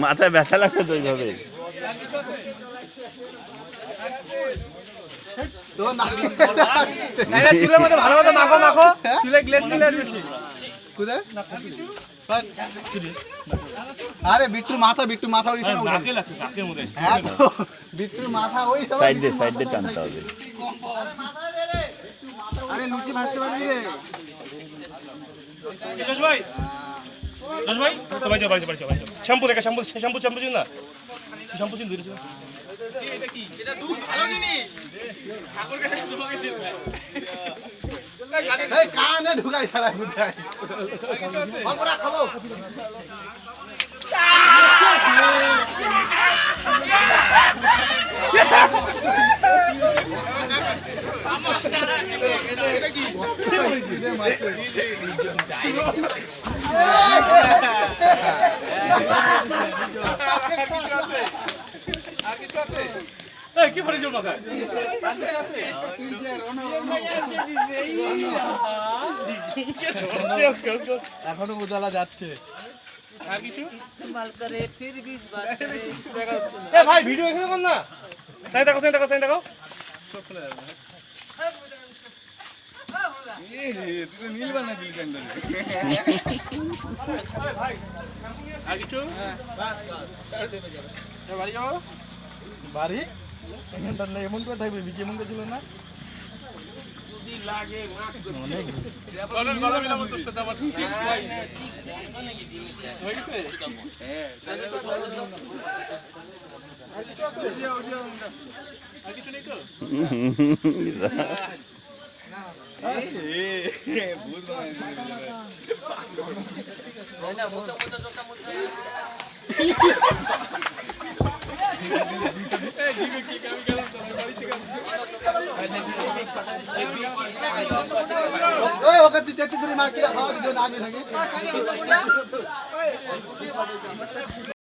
মাথায় ব্যথা লাগছে তো এইভাবে। ভালো মতো মাখো মাখো, চুলে গ্লেজ চলে আসবে। আরে বিট্টুর মাথা ওই সময় নাকে লাগছে, নাকের মধ্যে। হ্যাঁ তো বিট্টুর মাথা ওই সময় সাইড দিয়ে টানতে হবে। আরে লুচি ভাজতে পারবি রে জশ ভাই, জশ ভাই, তো ভাই যাও, বাড়ি যাও। শ্যাম্পু দেখা, শ্যাম্পু চিন না, শ্যাম্পু চিন দিয়েছিল। এটা কি? এটা দুধ ভালো জিনিস। ঠাকুর কাছে তোমাকে দিবে। এই কানে ঢুকাই ছাড়া বুঝাই আমরা খাবো এটা কি আর কিছু আছে এই কি পড়ে জল মাথায়? আছে এখনো উজালা যাচ্ছে আর কিছু? इस्तेमाल करे फिर भी इस बात करे এ ভাই ভিডিও এখানে কর না। তাই দেখো। তুই নীল বানা দিলি কেন ভাই আর কিছু? বাস ছেড়ে দেবে যাবে বাড়ি যাও। বাড়ি এখানটা এমন করে থাকবে বিকে মন ছিল না যদি লাগে অনেক বলেন ভালো মিলাবো তোর সাথে আমার ঠিক ভাই হয়ে গেছে। হ্যাঁ আর কিছু আছে আর কিছু নেই তো? ভূত ওকে দিতে মার কিরা খাওয়া দিও না আগে থাকে